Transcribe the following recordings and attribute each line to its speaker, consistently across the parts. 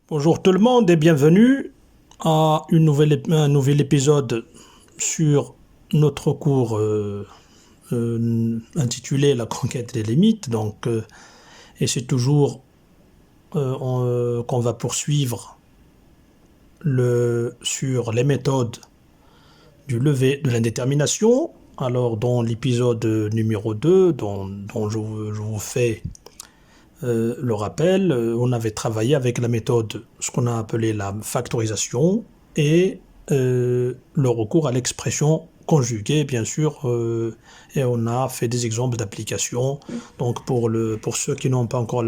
Speaker 1: Bonjour tout le monde et bienvenue à un nouvel épisode sur notre cours intitulé La conquête des limites. Et c'est toujours qu'on va poursuivre sur les méthodes du lever de l'indétermination. Alors dans l'épisode numéro 2 dont je vous fais le rappel, on avait travaillé avec la méthode, ce qu'on a appelé la factorisation, et le recours à l'expression conjuguée, bien sûr, et on a fait des exemples d'application. Donc pour ceux qui n'ont pas encore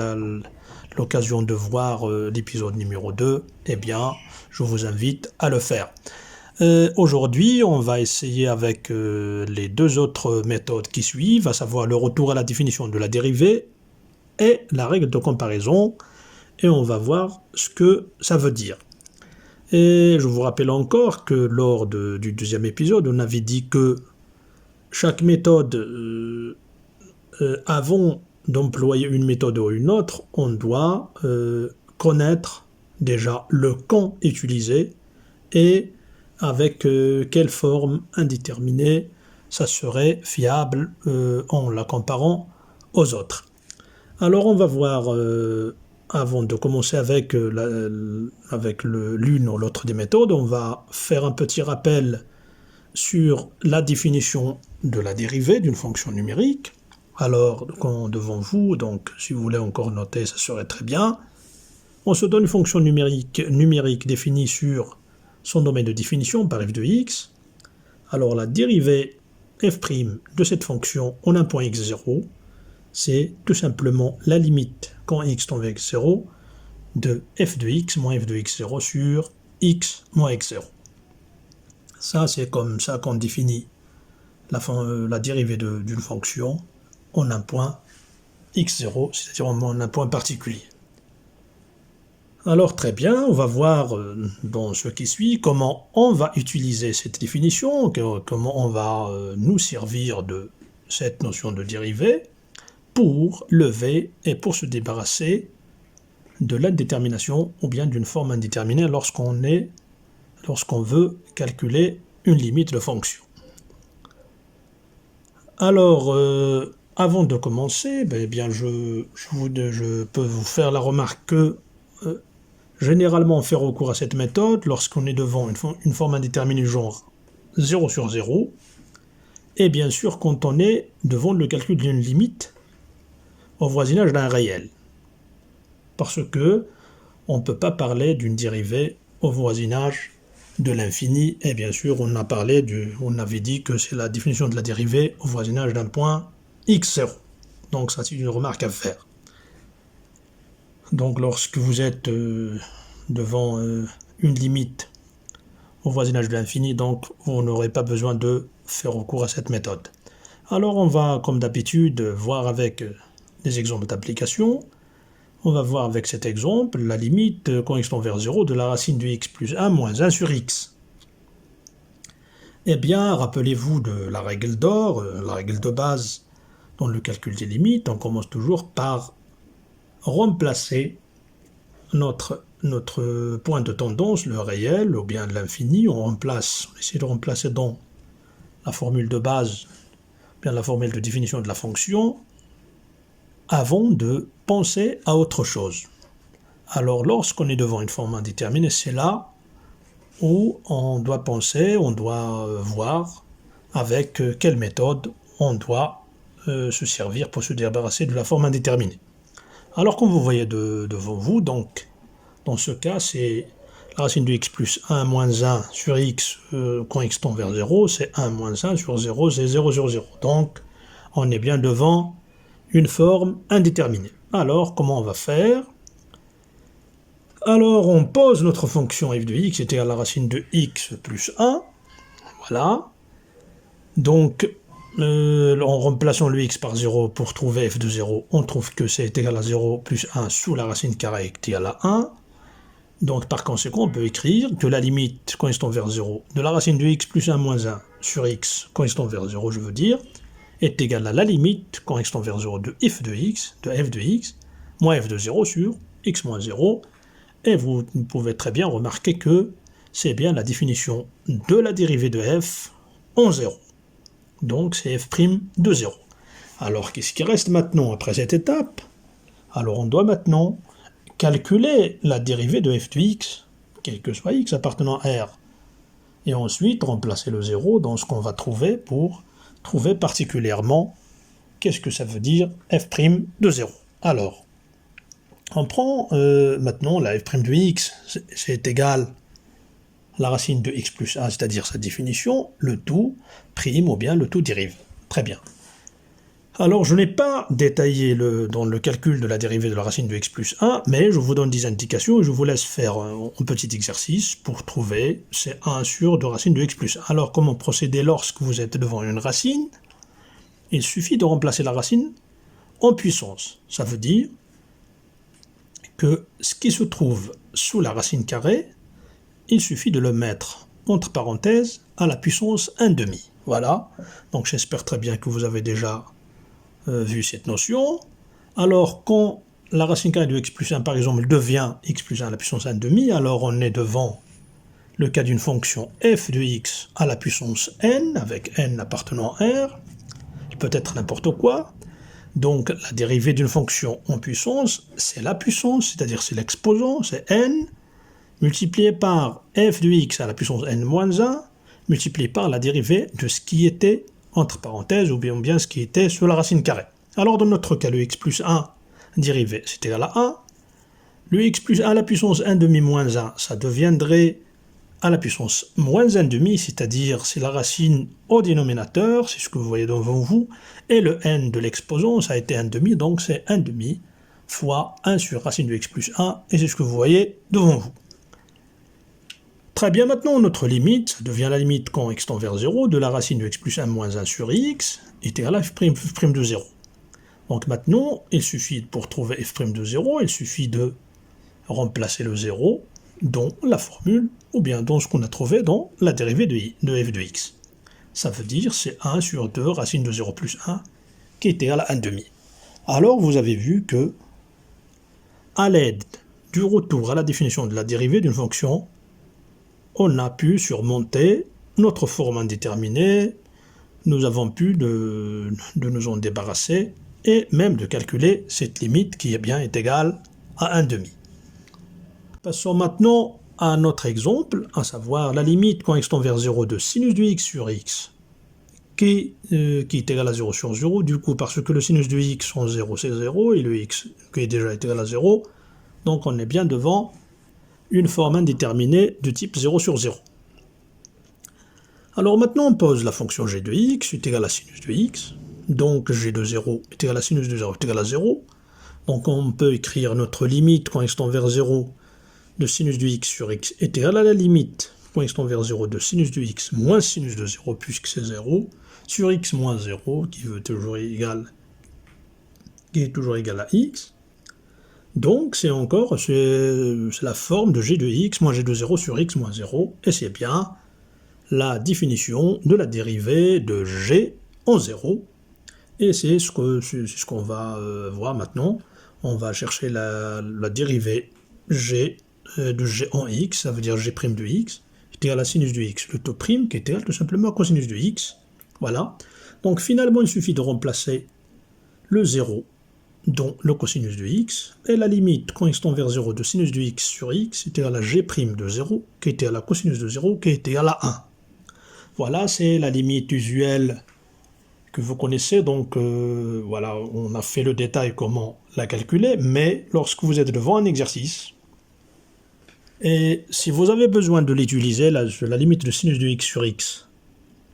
Speaker 1: l'occasion de voir l'épisode numéro 2, eh bien, je vous invite à le faire. Aujourd'hui, on va essayer avec les deux autres méthodes qui suivent, à savoir le retour à la définition de la dérivée et la règle de comparaison, et on va voir ce que ça veut dire. Et je vous rappelle encore que lors du deuxième épisode, on avait dit que chaque méthode, avant d'employer une méthode ou une autre, on doit connaître déjà le quand utilisé et avec quelle forme indéterminée ça serait fiable en la comparant aux autres. Alors on va voir, avant de commencer avec l'une ou l'autre des méthodes, on va faire un petit rappel sur la définition de la dérivée d'une fonction numérique. Alors, devant vous, donc si vous voulez encore noter, ça serait très bien. On se donne une fonction numérique définie sur son domaine de définition par f de x. Alors la dérivée f' de cette fonction en un point x0, c'est tout simplement la limite quand x tend vers x0 de f de x moins f de x0 sur x moins x0. Ça, c'est comme ça qu'on définit la dérivée d'une fonction en un point x0, c'est-à-dire en un point particulier. Alors très bien, on va voir dans ce qui suit comment on va utiliser cette définition, comment on va nous servir de cette notion de dérivée pour lever et pour se débarrasser de l'indétermination ou bien d'une forme indéterminée lorsqu'on veut calculer une limite de fonction. Alors, avant de commencer, je peux vous faire la remarque que généralement on fait recours à cette méthode lorsqu'on est devant une forme indéterminée genre 0 sur 0, et bien sûr quand on est devant le calcul d'une limite au voisinage d'un réel. Parce que on ne peut pas parler d'une dérivée au voisinage de l'infini, et bien sûr on avait dit que c'est la définition de la dérivée au voisinage d'un point x0. Donc ça c'est une remarque à faire. Donc lorsque vous êtes devant une limite au voisinage de l'infini, donc vous n'aurez pas besoin de faire recours à cette méthode. Alors on va comme d'habitude voir avec des exemples d'application. On va voir avec cet exemple la limite quand x tend vers 0 de la racine de x plus 1 moins 1 sur x. Eh bien, rappelez-vous de la règle d'or, la règle de base dans le calcul des limites. On commence toujours par remplacer notre point de tendance, le réel, ou bien l'infini. On essaie de remplacer dans la formule de base, bien la formule de définition de la fonction, avant de penser à autre chose. Alors lorsqu'on est devant une forme indéterminée, c'est là où on doit penser, on doit voir avec quelle méthode on doit se servir pour se débarrasser de la forme indéterminée. Alors comme vous voyez devant vous, donc dans ce cas c'est la racine de x plus 1 moins 1 sur x quand x tend vers 0, c'est 1 moins 1 sur 0, c'est 0 sur 0. Donc on est bien devant une forme indéterminée. Alors, comment on va faire? Alors, on pose notre fonction f de x est égale à la racine de x plus 1. Voilà. Donc, en remplaçant le x par 0 pour trouver f de 0, on trouve que c'est égal à 0 plus 1 sous la racine carrée est égale à 1. Donc, par conséquent, on peut écrire que la limite, quand x tend vers 0, de la racine de x plus 1 moins 1 sur x, quand x tend vers 0, je veux dire, est égal à la limite, quand x tend vers 0, de f de x, moins f de 0 sur x moins 0, Et vous pouvez très bien remarquer que c'est bien la définition de la dérivée de f en 0. Donc c'est f' de 0. Alors qu'est-ce qui reste maintenant après cette étape? Alors on doit maintenant calculer la dérivée de f de x, quel que soit x appartenant à R. Et ensuite remplacer le 0 dans ce qu'on va trouver pour trouver particulièrement qu'est-ce que ça veut dire f' de 0. Alors, on prend maintenant la f' de x, c'est égal à la racine de x plus 1, c'est-à-dire sa définition, le tout prime ou bien le tout dérive. Très bien. Alors, je n'ai pas détaillé dans le calcul de la dérivée de la racine de x plus 1, mais je vous donne des indications et je vous laisse faire un petit exercice pour trouver ces 1 sur de racine de x plus 1. Alors, comment procéder lorsque vous êtes devant une racine? Il suffit de remplacer la racine en puissance. Ça veut dire que ce qui se trouve sous la racine carrée, il suffit de le mettre entre parenthèses à la puissance 1/2. Voilà, donc j'espère très bien que vous avez déjà vu cette notion. Alors quand la racine carrée de x plus 1 par exemple devient x plus 1 à la puissance 1/2, alors on est devant le cas d'une fonction f de x à la puissance n, avec n appartenant à R, il peut être n'importe quoi. Donc la dérivée d'une fonction en puissance, c'est la puissance, c'est-à-dire c'est l'exposant, c'est n, multiplié par f de x à la puissance n-1, multiplié par la dérivée de ce qui était entre parenthèses, ou bien ce qui était sur la racine carrée. Alors dans notre cas, le x plus 1 dérivé, c'est égal à 1. Le x plus 1 à la puissance 1/2 moins 1, ça deviendrait à la puissance moins 1/2, c'est-à-dire c'est la racine au dénominateur, c'est ce que vous voyez devant vous, et le n de l'exposant, ça a été 1/2, donc c'est 1/2 fois 1 sur racine de x plus 1, et c'est ce que vous voyez devant vous. Très bien, maintenant notre limite, ça devient la limite quand x tend vers 0 de la racine de x plus 1 moins 1 sur x est égal à f' de 0. Donc maintenant, il suffit, pour trouver f' de 0, il suffit de remplacer le 0 dans la formule, ou bien dans ce qu'on a trouvé dans la dérivée de f de x. Ça veut dire c'est 1 sur 2 racine de 0 plus 1 qui est égal à 1/2. Alors vous avez vu que, à l'aide du retour à la définition de la dérivée d'une fonction, on a pu surmonter notre forme indéterminée, nous avons pu de nous en débarrasser et même de calculer cette limite qui est égale à 1/2. Passons maintenant à notre exemple, à savoir la limite quand x tend vers 0 de sinus de x sur x qui est égal à 0 sur 0, du coup parce que le sinus de x en 0 c'est 0 et le x qui est déjà égal à 0, donc on est bien devant une forme indéterminée de type 0 sur 0. Alors maintenant on pose la fonction g de x est égal à sinus de x, donc g de 0 est égal à sinus de 0 est égal à 0, donc on peut écrire notre limite quand x tend vers 0 de sinus de x sur x est égal à la limite quand x tend vers 0 de sinus de x moins sinus de 0 puisque c'est 0 sur x moins 0 qui est toujours égal à x. Donc c'est la forme de g de x moins g de 0 sur x moins 0, et c'est bien la définition de la dérivée de g en 0, et c'est ce qu'on va voir maintenant. On va chercher la dérivée g de g en x, ça veut dire g' de x, est égal à sinus de x, le taux prime qui est égal tout simplement à cosinus de x. Voilà. Donc finalement il suffit de remplacer le 0 dans le cosinus de x, et la limite quand x tend vers 0 de sinus de x sur x est égal à g' de 0, qui est égal à cosinus de 0, qui est égal à 1. Voilà, c'est la limite usuelle que vous connaissez, donc voilà, on a fait le détail comment la calculer, mais lorsque vous êtes devant un exercice, et si vous avez besoin de l'utiliser, la limite de sinus de x sur x,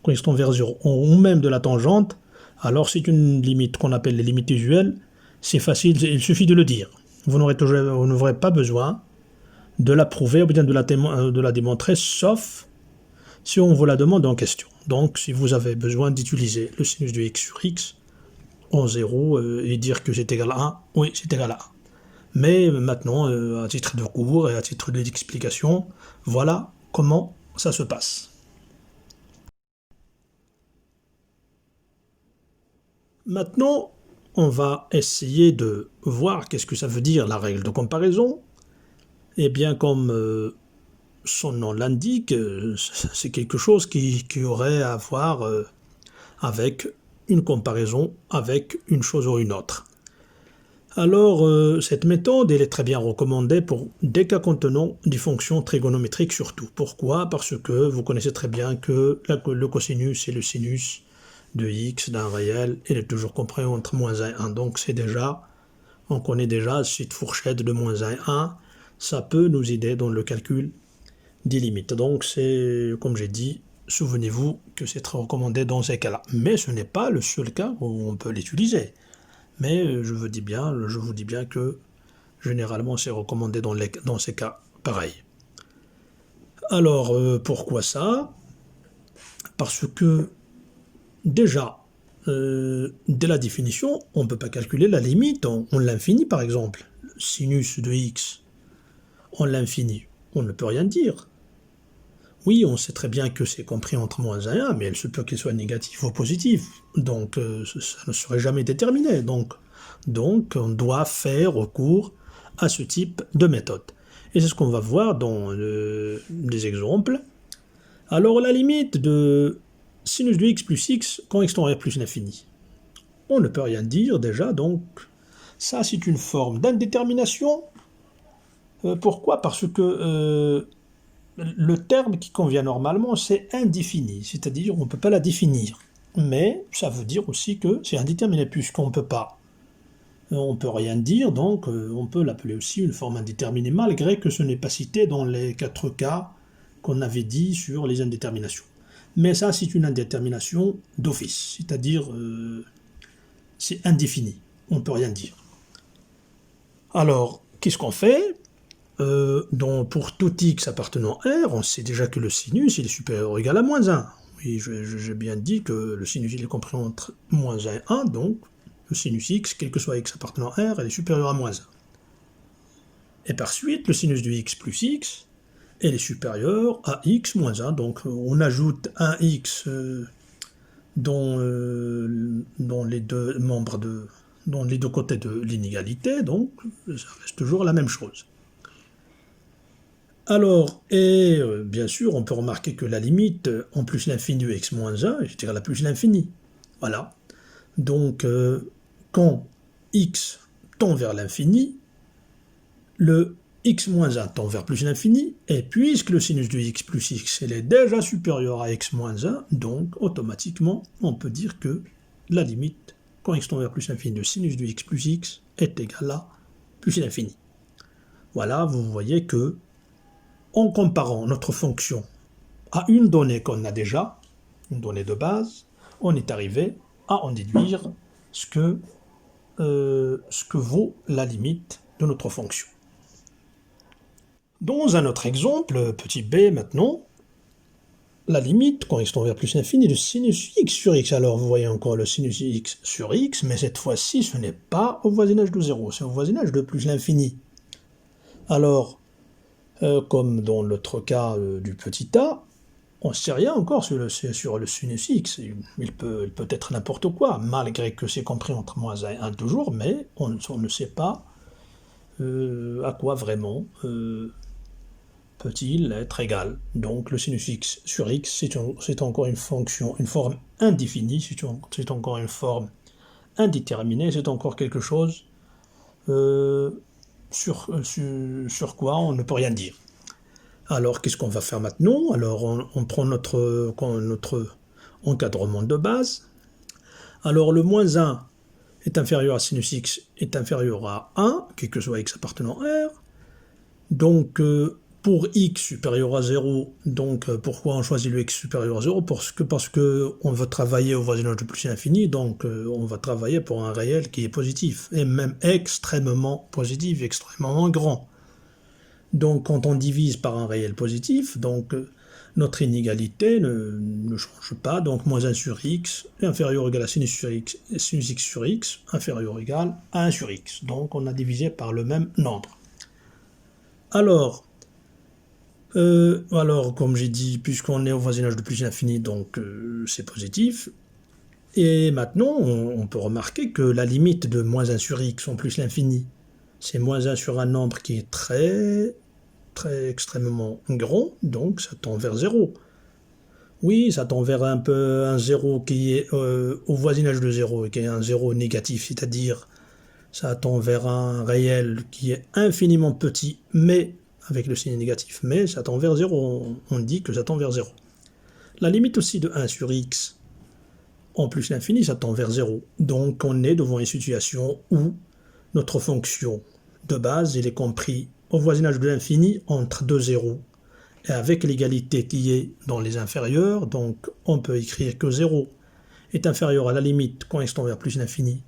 Speaker 1: quand x tend vers 0, ou même de la tangente, alors c'est une limite qu'on appelle les limites usuelles. C'est facile, il suffit de le dire. Vous n'aurez pas besoin de la prouver ou bien de la démontrer, sauf si on vous la demande en question. Donc, si vous avez besoin d'utiliser le sinus de x sur x en 0 et dire que c'est égal à 1, oui, c'est égal à 1. Mais maintenant, à titre de cours et à titre d'explication, voilà comment ça se passe. Maintenant, on va essayer de voir qu'est-ce que ça veut dire la règle de comparaison. Eh bien, comme son nom l'indique, c'est quelque chose qui aurait à voir avec une comparaison avec une chose ou une autre. Alors, cette méthode, elle est très bien recommandée pour des cas contenant des fonctions trigonométriques surtout. Pourquoi? Parce que vous connaissez très bien que le cosinus et le sinus de x d'un réel, il est toujours compris entre moins 1 et 1. Donc, on connaît déjà cette fourchette de moins 1 et 1. Ça peut nous aider dans le calcul des limites. Donc, c'est, comme j'ai dit, souvenez-vous que c'est très recommandé dans ces cas-là. Mais ce n'est pas le seul cas où on peut l'utiliser. Mais je vous dis bien que généralement c'est recommandé dans ces cas pareils. Alors pourquoi ça? Parce que déjà, dès la définition, on ne peut pas calculer la limite en l'infini par exemple. Sinus de x en l'infini, on ne peut rien dire. Oui, on sait très bien que c'est compris entre moins 1 et 1, mais il se peut qu'il soit négatif ou positif. Donc, ça ne serait jamais déterminé. Donc, on doit faire recours à ce type de méthode. Et c'est ce qu'on va voir dans des exemples. Alors, la limite de sinus de x plus x quand x tend vers plus l'infini. On ne peut rien dire déjà, donc ça c'est une forme d'indétermination. Pourquoi? Parce que le terme qui convient normalement, c'est indéfini, c'est-à-dire on ne peut pas la définir. Mais ça veut dire aussi que c'est indéterminé, puisqu'on ne peut pas. On ne peut rien dire, donc on peut l'appeler aussi une forme indéterminée, malgré que ce n'est pas cité dans les 4 cas qu'on avait dit sur les indéterminations. Mais ça, c'est une indétermination d'office, c'est-à-dire c'est indéfini, on ne peut rien dire. Alors, qu'est-ce qu'on fait? Pour tout x appartenant à R, on sait déjà que le sinus il est supérieur ou égal à moins 1. Oui, j'ai bien dit que le sinus il est compris entre moins 1 et 1, donc le sinus x, quel que soit x appartenant à R, elle est supérieure à moins 1. Et par suite, le sinus de x plus x, elle est supérieure à x moins 1, donc on ajoute un x dans les deux membres dans les deux côtés de l'inégalité, donc ça reste toujours la même chose. Alors, et bien sûr, on peut remarquer que la limite en plus l'infini de x moins 1 est égale à plus l'infini. Voilà. Donc, quand x tend vers l'infini, le x moins 1 tend vers plus l'infini, et puisque le sinus de x plus x est déjà supérieur à x moins 1, donc automatiquement, on peut dire que la limite, quand x tend vers plus l'infini, de sinus de x plus x est égale à plus l'infini. Voilà, vous voyez que en comparant notre fonction à une donnée qu'on a déjà, une donnée de base, on est arrivé à en déduire ce que vaut la limite de notre fonction. Dans un autre exemple, petit b maintenant, la limite, quand x tend vers plus l'infini, de sinus x sur x. Alors vous voyez encore le sinus x sur x, mais cette fois-ci ce n'est pas au voisinage de 0, c'est au voisinage de plus l'infini. Alors, comme dans l'autre cas du petit a, on ne sait rien encore sur le sinus x. Il peut être n'importe quoi, malgré que c'est compris entre moins 1 et 1 toujours, mais on ne sait pas à quoi vraiment peut-il être égal. Donc le sinus x sur x, c'est encore une fonction, une forme indéfinie, c'est encore une forme indéterminée, c'est encore quelque chose sur quoi on ne peut rien dire. Alors, qu'est-ce qu'on va faire maintenant? Alors, on prend notre encadrement de base. Alors, le moins 1 est inférieur à sinus x est inférieur à 1, quel que soit x appartenant à R. Donc, pour x supérieur à 0, donc pourquoi on choisit le x supérieur à 0? Parce que on veut travailler au voisinage de plus l'infini, donc on va travailler pour un réel qui est positif, et même extrêmement positif, extrêmement grand. Donc quand on divise par un réel positif, donc notre inégalité ne change pas, donc moins 1 sur x est inférieur ou égal à sinus x sur x, inférieur ou égal à 1 sur x. Donc on a divisé par le même nombre. Alors, comme j'ai dit, puisqu'on est au voisinage de plus l'infini, donc c'est positif. Et maintenant, on peut remarquer que la limite de moins 1 sur x en plus l'infini, c'est moins 1 sur un nombre qui est très très extrêmement grand, donc ça tend vers 0. Oui, ça tend vers un peu un 0 qui est au voisinage de 0, qui est un 0 négatif, c'est-à-dire ça tend vers un réel qui est infiniment petit, mais avec le signe négatif, mais ça tend vers 0, on dit que ça tend vers 0. La limite aussi de 1 sur x en plus l'infini, ça tend vers 0. Donc on est devant une situation où notre fonction de base, il est compris au voisinage de l'infini entre deux zéros. Et avec l'égalité qui est dans les inférieurs, donc on peut écrire que 0 est inférieur à la limite quand x tend vers plus l'infini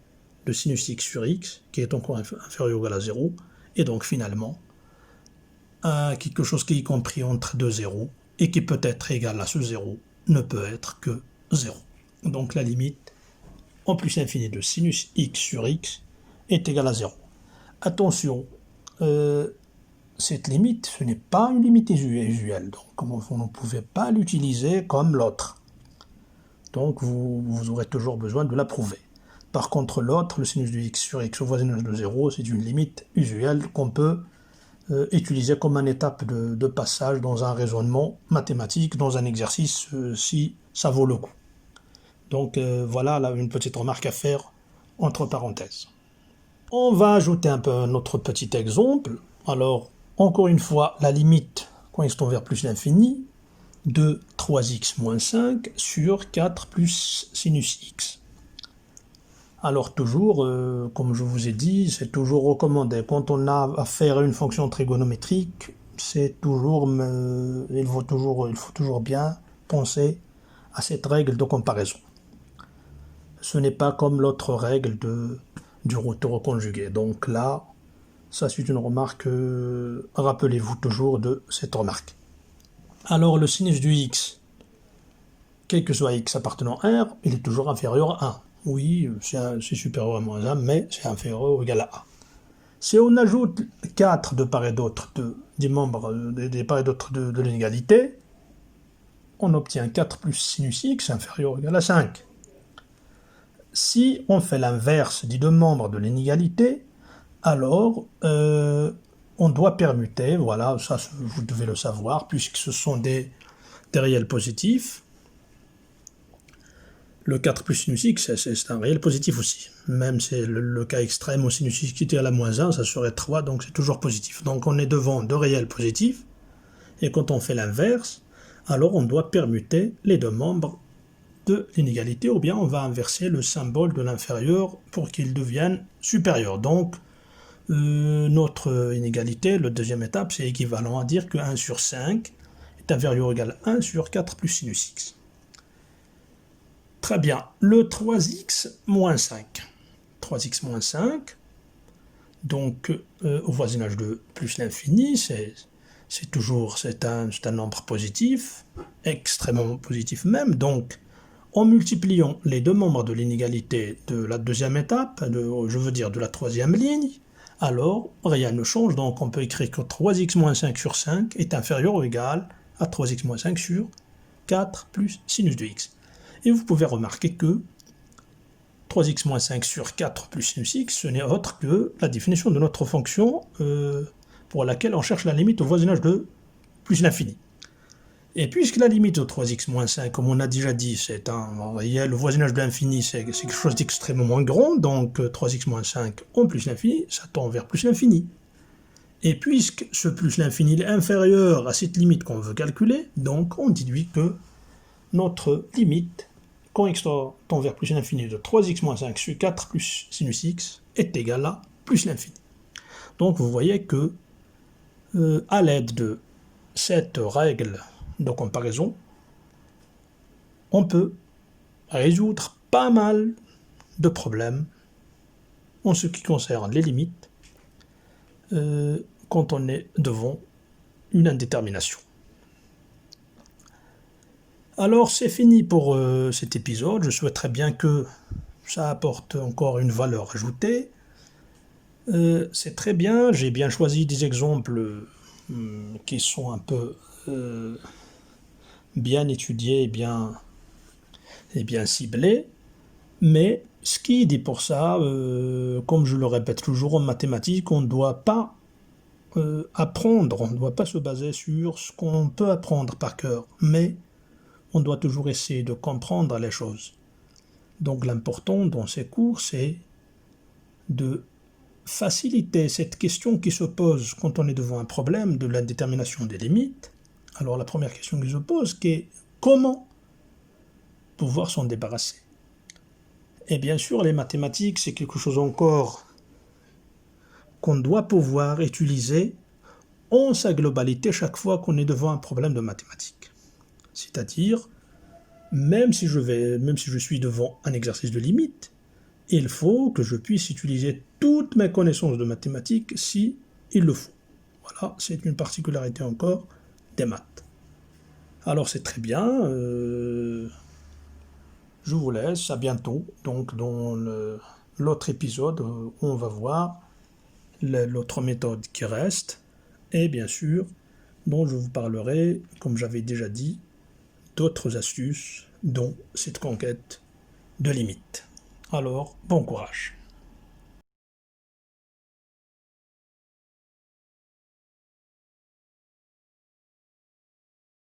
Speaker 1: de sinus x sur x, qui est encore inférieur ou égal à 0, et donc finalement, quelque chose qui est compris entre deux zéros, et qui peut être égal à ce 0, ne peut être que 0. Donc la limite en plus l'infini de sinus x sur x est égale à 0. Attention, cette limite, ce n'est pas une limite usuelle, donc vous ne pouvez pas l'utiliser comme l'autre. Donc vous aurez toujours besoin de la prouver. Par contre, l'autre, le sinus de x sur x au voisinage de 0, c'est une limite usuelle qu'on peut utiliser comme une étape de passage dans un raisonnement mathématique, dans un exercice, si ça vaut le coup. Donc voilà là, une petite remarque à faire entre parenthèses. On va ajouter un peu notre petit exemple. Alors, encore une fois, la limite, quand x tend vers plus l'infini, de 3x moins 5 sur 4 plus sinus x. Alors toujours, comme je vous ai dit, c'est toujours recommandé. Quand on a affaire à une fonction trigonométrique, il faut toujours bien penser à cette règle de comparaison. Ce n'est pas comme l'autre règle du retour conjugué. Donc là, ça c'est une remarque, rappelez-vous toujours de cette remarque. Alors le sinus du x, quel que soit x appartenant à R, il est toujours inférieur à 1. Oui, c'est supérieur à moins 1, mais c'est inférieur ou égal à 1. Si on ajoute 4 de part et d'autre des membres des part et d'autre de l'inégalité, on obtient 4 plus sinus x inférieur ou égal à 5. Si on fait l'inverse des deux membres de l'inégalité, alors on doit permuter, voilà, ça vous devez le savoir, puisque ce sont des réels positifs. Le 4 plus sinus x, c'est un réel positif aussi. Même c'est le cas extrême où sinus x qui était à la moins 1, ça serait 3, donc c'est toujours positif. Donc on est devant deux réels positifs, et quand on fait l'inverse, alors on doit permuter les deux membres de l'inégalité, ou bien on va inverser le symbole de l'inférieur pour qu'il devienne supérieur. Donc notre inégalité, la deuxième étape, c'est équivalent à dire que 1 sur 5 est inférieur ou égal à 1 sur 4 plus sinus x. Très bien, le 3x moins 5. 3x moins 5, donc au voisinage de plus l'infini, c'est un nombre positif, extrêmement positif même, donc en multipliant les deux membres de l'inégalité de la deuxième étape, je veux dire de la troisième ligne, alors rien ne change, donc on peut écrire que 3x moins 5 sur 5 est inférieur ou égal à 3x moins 5 sur 4 plus sinus de x. Et vous pouvez remarquer que 3x moins 5 sur 4 plus sinus x, ce n'est autre que la définition de notre fonction pour laquelle on cherche la limite au voisinage de plus l'infini. Et puisque la limite de 3x moins 5, comme on a déjà dit, c'est un réel, le voisinage de l'infini, c'est quelque chose d'extrêmement grand, donc 3x moins 5 en plus l'infini, ça tend vers plus l'infini. Et puisque ce plus l'infini est inférieur à cette limite qu'on veut calculer, donc on déduit que notre limite, quand x tend vers plus l'infini de 3x moins 5 sur 4 plus sinus x, est égale à plus l'infini. Donc vous voyez que, à l'aide de cette règle de comparaison, on peut résoudre pas mal de problèmes en ce qui concerne les limites quand on est devant une indétermination. Alors c'est fini pour cet épisode, je souhaiterais bien que ça apporte encore une valeur ajoutée. C'est très bien, j'ai bien choisi des exemples qui sont un peu bien étudiés et bien ciblés, mais ce qui dit pour ça, comme je le répète toujours en mathématiques, on ne doit pas apprendre, on ne doit pas se baser sur ce qu'on peut apprendre par cœur, mais on doit toujours essayer de comprendre les choses. Donc l'important dans ces cours, c'est de faciliter cette question qui se pose quand on est devant un problème de la détermination des limites. Alors la première question qui se pose, c'est comment pouvoir s'en débarrasser. Et bien sûr, les mathématiques, c'est quelque chose encore qu'on doit pouvoir utiliser en sa globalité chaque fois qu'on est devant un problème de mathématiques. C'est-à-dire, même si je suis devant un exercice de limite, il faut que je puisse utiliser toutes mes connaissances de mathématiques si il le faut. Voilà, c'est une particularité encore des maths. Alors c'est très bien, je vous laisse, à bientôt. Donc dans l'autre épisode, on va voir l'autre méthode qui reste, et bien sûr, dont je vous parlerai, comme j'avais déjà dit, d'autres astuces dans cette conquête de limites. Alors, bon courage.